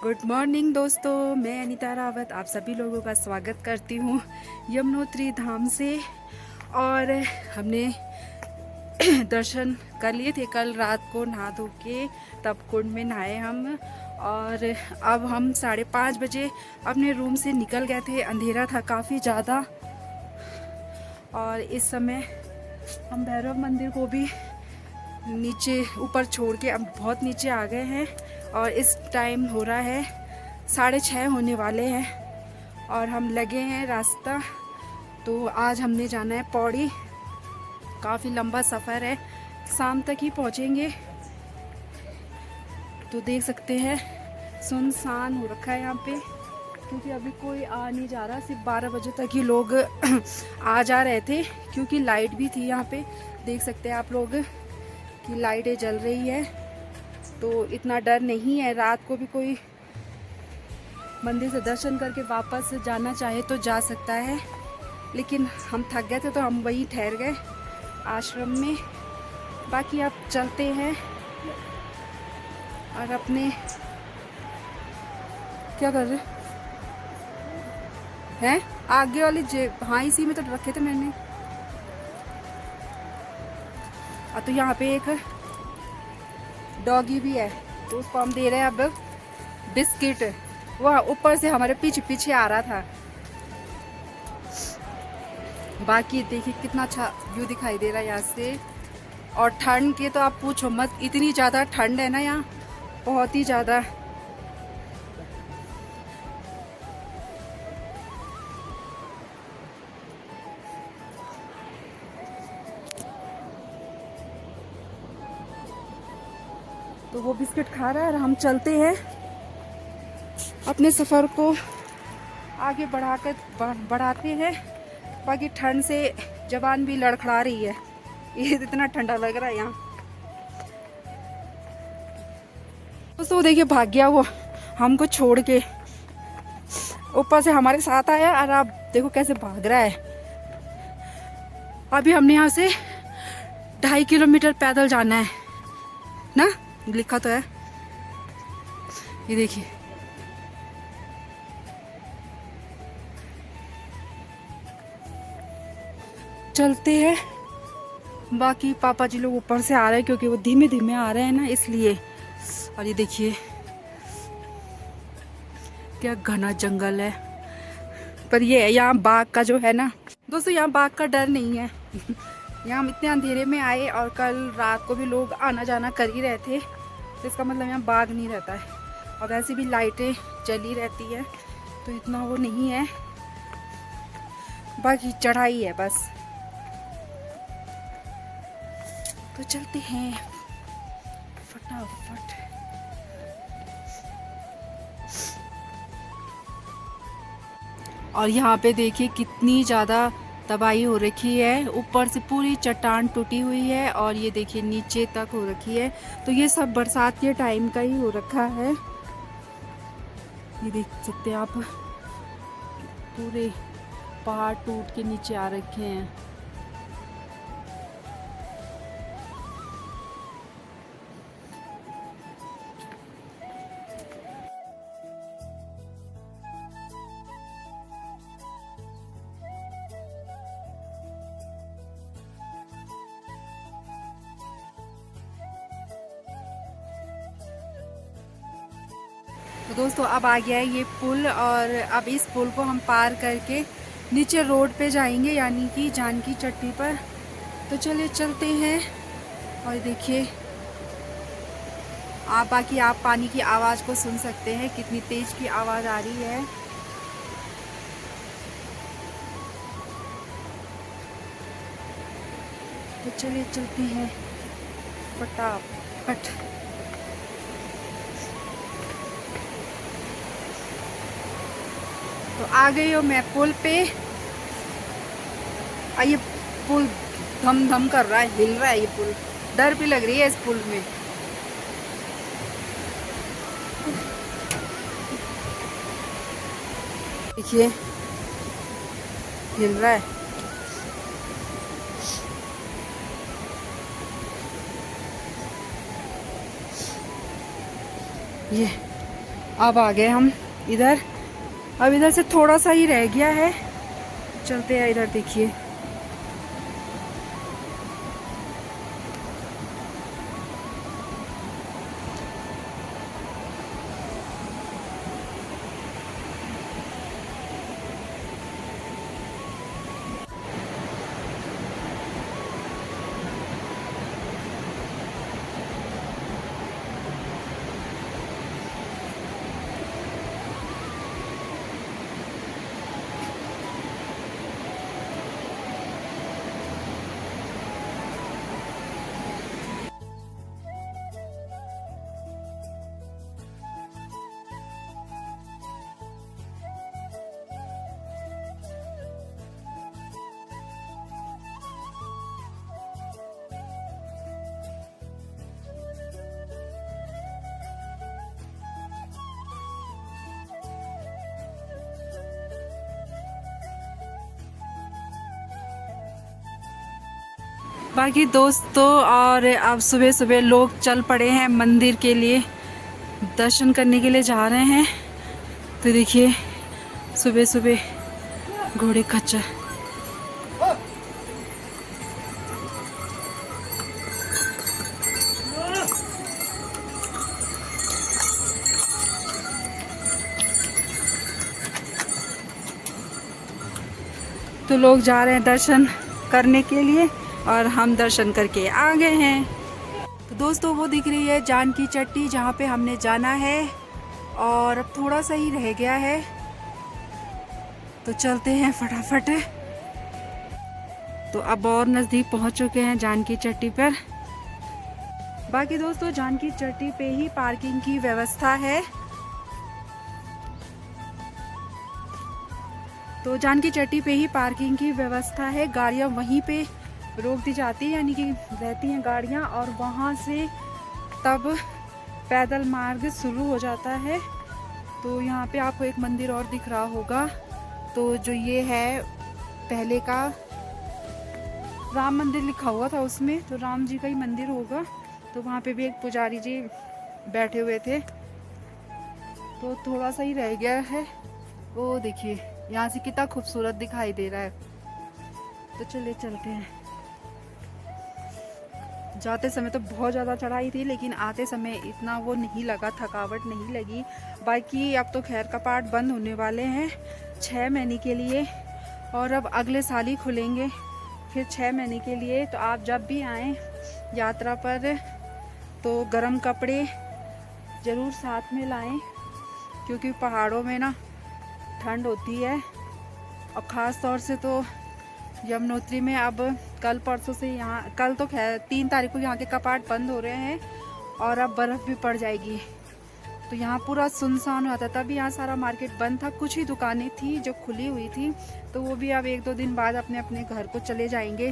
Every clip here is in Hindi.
गुड मॉर्निंग दोस्तों, मैं अनीता रावत आप सभी लोगों का स्वागत करती हूँ यमुनोत्री धाम से। और हमने दर्शन कर लिए थे कल रात को, नहा धो के तब कुंड में नहाए हम। और अब हम 5:30 बजे अपने रूम से निकल गए थे। अंधेरा था काफ़ी ज़्यादा और इस समय हम भैरव मंदिर को भी नीचे ऊपर छोड़ के अब बहुत नीचे आ गए हैं। और इस टाइम हो रहा है 6:30 होने वाले हैं और हम लगे हैं रास्ता। तो आज हमने जाना है पौड़ी। काफ़ी लंबा सफ़र है, शाम तक ही पहुँचेंगे। तो देख सकते हैं सुनसान हो रखा है यहाँ पे, क्योंकि अभी कोई आ नहीं जा रहा। सिर्फ 12 बजे तक ही लोग आ जा रहे थे, क्योंकि लाइट भी थी यहाँ पे। देख सकते हैं आप लोग कि लाइटें जल रही है, तो इतना डर नहीं है। रात को भी कोई मंदिर से दर्शन करके वापस जाना चाहे तो जा सकता है, लेकिन हम थक गए थे तो हम वहीं ठहर गए आश्रम में। बाकी अब चलते हैं और अपने क्या कर रहे हैं आगे वाली जेब। हाँ, इसी में तो रखे थे मैंने। और तो यहाँ पे एक डॉगी भी है, तो उसको हम दे रहे हैं अब बिस्किट। वह ऊपर से हमारे पीछे पीछे आ रहा था। बाकी देखिए कितना अच्छा व्यू दिखाई दे रहा है यहाँ से। और ठंड के तो आप पूछो मत, इतनी ज़्यादा ठंड है ना यहाँ, बहुत ही ज़्यादा। तो वो बिस्किट खा रहा है और हम चलते हैं अपने सफ़र को आगे बढ़ाते हैं। बाकी ठंड से जबान भी लड़खड़ा रही है, ये इतना ठंडा लग रहा है यहाँ। तो देखिए भाग गया वो हमको छोड़ के, ऊपर से हमारे साथ आया और आप देखो कैसे भाग रहा है। अभी हमने यहाँ से 2.5 किलोमीटर पैदल जाना है ना, लिखा तो है, ये देखिए। चलते हैं। बाकी पापा जी लोग ऊपर से आ रहे हैं, क्योंकि वो धीमे धीमे आ रहे हैं ना, इसलिए। और ये देखिए क्या घना जंगल है। पर ये है यहाँ बाघ का जो है ना दोस्तों, यहाँ बाघ का डर नहीं है। यहाँ हम इतने अंधेरे में आए और कल रात को भी लोग आना जाना कर ही रहे थे, तो इसका मतलब यहाँ बाघ नहीं रहता है। और वैसे भी लाइटें जली रहती है, तो इतना वो नहीं है। बाकी चढ़ाई है बस। तो चलते हैं फटाफट। और यहाँ पे देखिए कितनी ज़्यादा तबाही हो रखी है। ऊपर से पूरी चट्टान टूटी हुई है और ये देखिए नीचे तक हो रखी है। तो ये सब बरसात के टाइम का ही हो रखा है। ये देख सकते हैं आप, पूरे पहाड़ टूट के नीचे आ रखे हैं। तो दोस्तों अब आ गया है ये पुल, और अब इस पुल को हम पार करके नीचे रोड पे जाएंगे, यानी कि जानकी चट्टी पर। तो चलिए चलते हैं। और देखिए बाकी आप पानी की आवाज़ को सुन सकते हैं, कितनी तेज की आवाज़ आ रही है। तो चलिए चलते हैं फटाफट। तो आ गई हो मैं पुल पे। ये पुल धम धम कर रहा है, हिल रहा है ये पुल। डर भी लग रही है इस पुल में। देखिए हिल रहा है। ये अब आ गए हम इधर। अब इधर से थोड़ा सा ही रह गया है, चलते हैं इधर। देखिए बाकी दोस्तों, और अब सुबह सुबह लोग चल पड़े हैं मंदिर के लिए, दर्शन करने के लिए जा रहे हैं। तो देखिए सुबह सुबह घोड़े खच्चर। तो लोग जा रहे हैं दर्शन करने के लिए और हम दर्शन करके आ गए हैं। तो दोस्तों वो दिख रही है जानकी चट्टी जहाँ पे हमने जाना है, और अब थोड़ा सा ही रह गया है, तो चलते हैं फटाफट। तो अब और नज़दीक पहुँच चुके हैं जानकी चट्टी पर। बाकी दोस्तों जानकी चट्टी पे ही पार्किंग की व्यवस्था है। तो जानकी चट्टी पे ही पार्किंग की व्यवस्था है, गाड़ियाँ वहीं पे रोक दी जाती है, यानी कि रहती हैं गाड़ियाँ, और वहाँ से तब पैदल मार्ग शुरू हो जाता है। तो यहाँ पे आपको एक मंदिर और दिख रहा होगा, तो जो ये है पहले का राम मंदिर लिखा हुआ था उसमें, तो राम जी का ही मंदिर होगा। तो वहाँ पे भी एक पुजारी जी बैठे हुए थे। तो थोड़ा सा ही रह गया है। वो देखिए यहाँ से कितना खूबसूरत दिखाई दे रहा है। तो चलिए चलते हैं। जाते समय तो बहुत ज़्यादा चढ़ाई थी, लेकिन आते समय इतना वो नहीं लगा, थकावट नहीं लगी। बाकी अब तो खैर कपाट बंद होने वाले हैं 6 महीने के लिए, और अब अगले साल ही खुलेंगे फिर 6 महीने के लिए। तो आप जब भी आएँ यात्रा पर तो गर्म कपड़े ज़रूर साथ में लाएं, क्योंकि पहाड़ों में ना ठंड होती है। और ख़ास तौर से तो यमुनोत्री में अब कल परसों से, यहाँ कल तो खैर 3 तारीख को यहाँ के कपाट बंद हो रहे हैं, और अब बर्फ़ भी पड़ जाएगी। तो यहाँ पूरा सुनसान हो जाता है। तभी यहाँ सारा मार्केट बंद था, कुछ ही दुकानें थी जो खुली हुई थी, तो वो भी अब 1-2 दिन बाद अपने अपने घर को चले जाएंगे।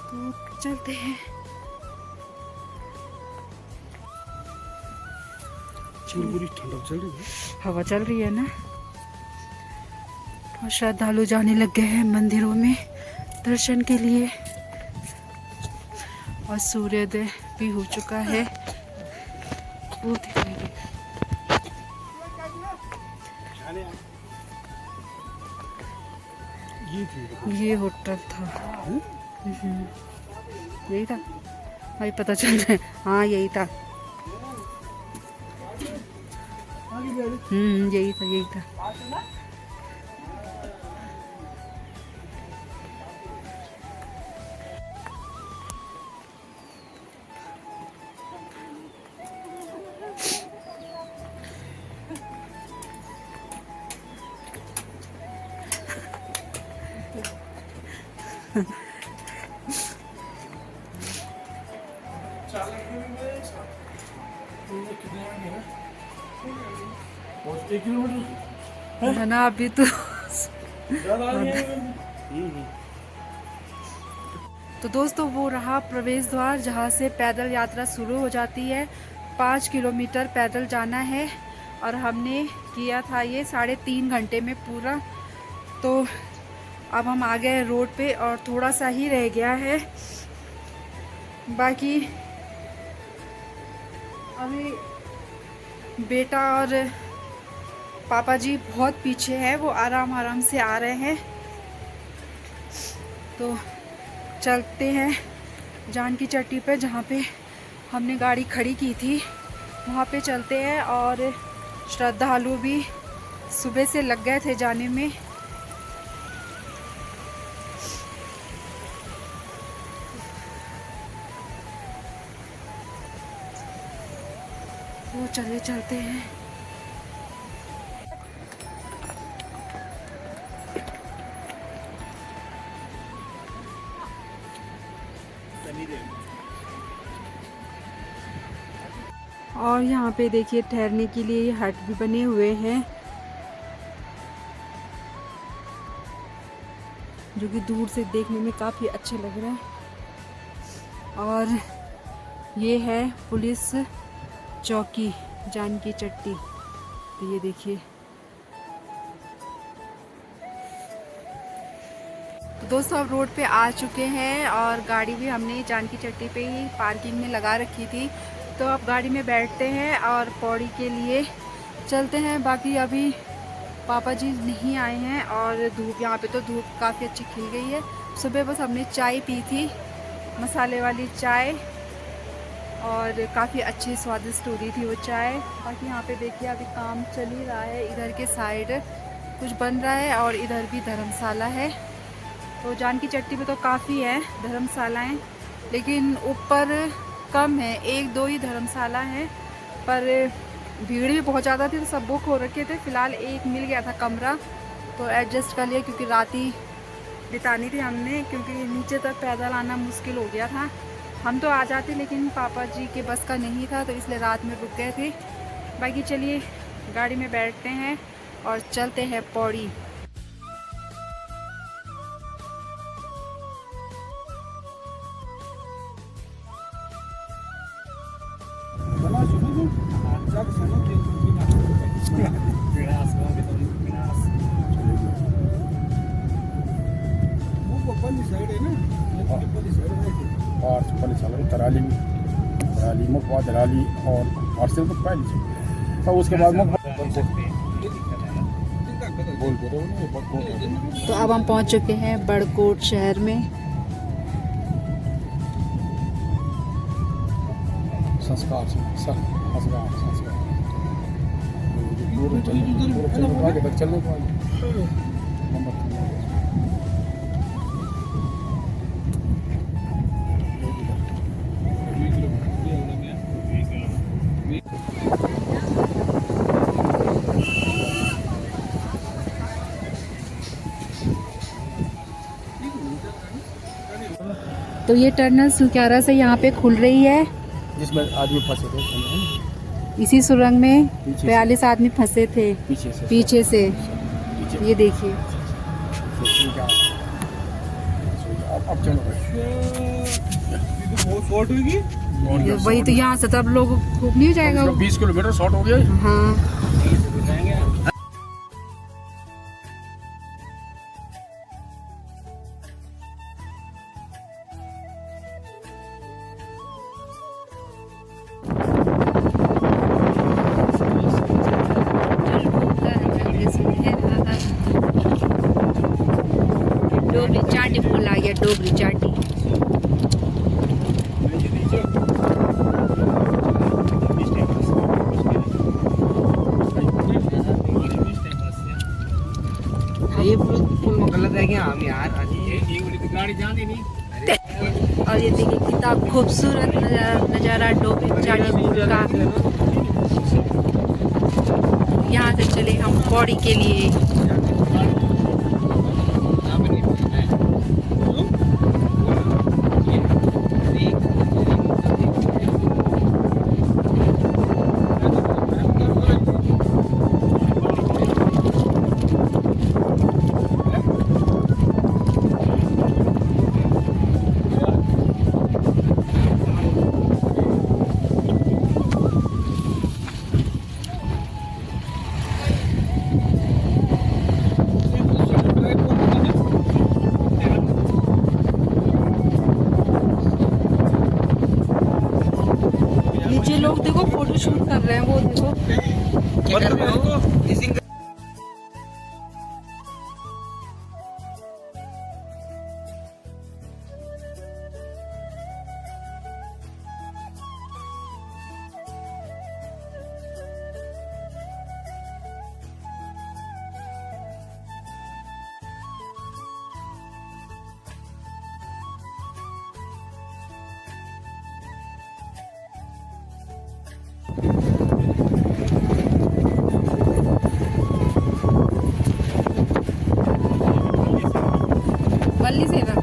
तो चलते हैं। ठंडा चल रही है, हवा चल रही है ना, और श्रद्धालु जाने लग गए हैं मंदिरों में दर्शन के लिए। और सूर्योदय भी हो चुका है। वो दिखाएंगे ये होटल था। यही था भाई, पता चल रहा है। हाँ यही था। यही था। है ना अभी तो। तो दोस्तों वो रहा प्रवेश द्वार जहाँ से पैदल यात्रा शुरू हो जाती है। 5 किलोमीटर पैदल जाना है, और हमने किया था ये 3.5 घंटे में पूरा। तो अब हम आ गए रोड पे, और थोड़ा सा ही रह गया है। बाकी अभी बेटा और पापा जी बहुत पीछे हैं, वो आराम आराम से आ रहे हैं। तो चलते हैं जानकी चट्टी पे, जहाँ पे हमने गाड़ी खड़ी की थी वहाँ पे चलते हैं। और श्रद्धालु भी सुबह से लग गए थे जाने में। तो चले चलते हैं। और यहाँ पे देखिए ठहरने के लिए ये हट भी बने हुए हैं, जो कि दूर से देखने में काफ़ी अच्छे लग रहे हैं। और ये है पुलिस चौकी जानकी चट्टी। तो ये देखिए, तो दोस्तों अब रोड पे आ चुके हैं और गाड़ी भी हमने जानकी चट्टी पे ही पार्किंग में लगा रखी थी। तो अब गाड़ी में बैठते हैं और पौड़ी के लिए चलते हैं। बाकी अभी पापा जी नहीं आए हैं और धूप, यहाँ पे तो धूप काफ़ी अच्छी खिल गई है। सुबह बस हमने चाय पी थी, मसाले वाली चाय, और काफ़ी अच्छी स्वादिष्ट हो रही थी वो चाय। बाकी यहाँ पे देखिए अभी काम चल ही रहा है, इधर के साइड कुछ बन रहा है और इधर भी धर्मशाला है। तो जानकी चट्टी पे तो काफ़ी है धर्मशालाएं, लेकिन ऊपर कम है, 1-2 ही धर्मशाला है। पर भीड़ भी बहुत ज़्यादा थी तो सब बुक हो रखे थे। फ़िलहाल एक मिल गया था कमरा तो एडजस्ट कर लिया, क्योंकि रात ही बितानी थी हमने, क्योंकि नीचे तक पैदल आना मुश्किल हो गया था। हम तो आ जाते लेकिन पापा जी के बस का नहीं था, तो इसलिए रात में रुक गए थे। बाकी चलिए गाड़ी में बैठते हैं और चलते हैं पौड़ी। तराली मुकवा दराली और सिर्फ पहले तो उसके बाद तो अब हम पहुंच चुके हैं बड़कोट शहर में। संस्कार चलने को तो ये टनल सुक्यारा से यहाँ पे खुल रही है, जिसमें आदमी फंसे थे इसी सुरंग में 42 आदमी फंसे थे पीछे से। ये देखिए, अब चलो वही तो यहाँ से तब लोग खूब नहीं हो जाएगा। 20 किलोमीटर शॉर्ट हो गया। हाँ डोगरी चाटी बोल आ गया, डोगरी चाटी। ये पुल में गलत है क्या हम यार? गाड़ी जाने नहीं। और ये देखिए कितना खूबसूरत नज़ारा डोगरी चाटी पुल का। यहाँ से चले हम पौड़ी के लिए। लोग देखो फोटो शूट कर रहे हैं, वो देखो। क्या कर रहे हो? Kissing कर- वल्ली से ना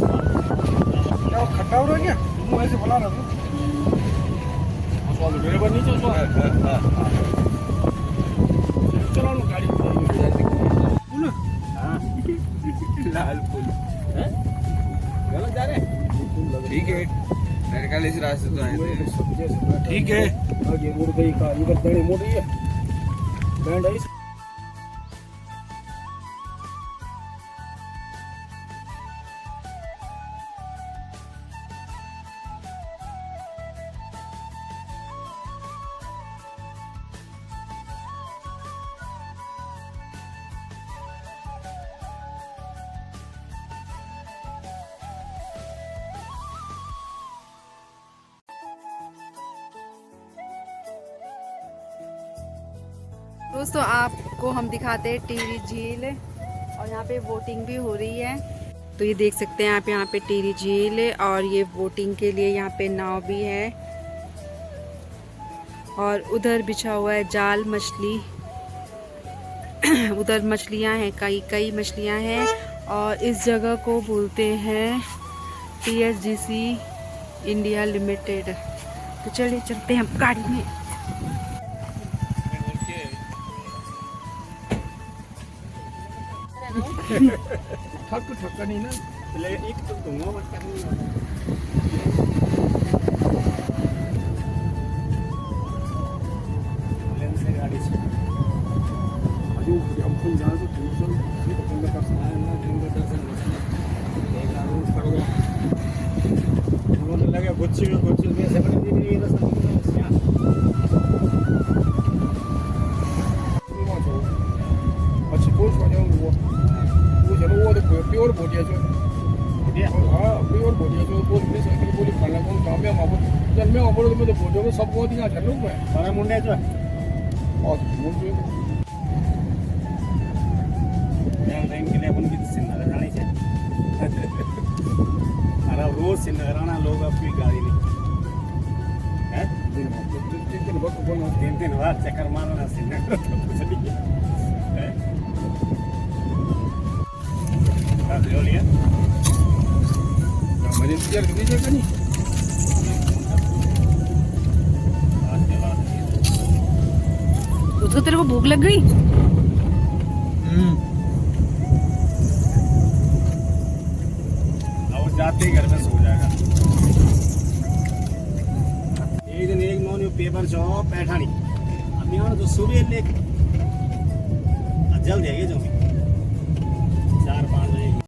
क्या खट्टा हो रहा है क्या? तुम ऐसे बुला रहा था मेरे पर नीचे चलो ना गाड़ी फूल लाल फूल गलत जा रहे हैं? ठीक है, मेरे ख्याल इस रास्ते तो आए थे। ठीक है आगे मुड़ गई का इधर दाढ़ी मुड़ रही है बैंड आई दोस्तों, आपको हम दिखाते हैं टिहरी झील और यहाँ पे वोटिंग भी हो रही है। तो ये देख सकते हैं आप, यहाँ पे टिहरी झील है और ये वोटिंग के लिए यहाँ पे नाव भी है और उधर बिछा हुआ है जाल मछली उधर मछलियाँ हैं, कई मछलियाँ हैं और इस जगह को बोलते हैं TSGC इंडिया लिमिटेड। तो चलिए चलते हैं हम गाड़ी में। ठक्का नहीं ना पहले एक तो दूंगा मत करनी लेंस से गाड़ी से अजू हम फोन जा तो दूसरा ये तो बंदा कर सकता है ना ड्रिंक कर सकता है एक आदमी पड़ गया उन्होंने लगा गुच्छी में से बड़ी दी ये रास्ता अच्छी कोच बने वो चलो वो तो प्योर बोटिया जो हाँ प्योर बोटिया जो बोल में साइकिल बोली खाना कौन काम में मापो जब मैं मापो तो मैं तो बोटिया को सब बहुत ही अच्छा लोग मैं सारा मुंडे जो और मुंडे यार टाइम के लिए अपन की सिंगर जानी चाहिए अरे रोज सिंगराना लोग अपनी गाड़ी नहीं है दिन वक्त बोलना तीन बार चक्कर मारना सिंगर तो कुछ नहीं है ले लिया मुझे इंतजार कर दीजिएगा नहीं उसको तेरे को भूख लग गई? अब जाते ही घर में सो जाएगा। एक दिन एक नॉन पेपर जो पैठानी अब यहाँ तो सुबह ले जल्द जाएगी जो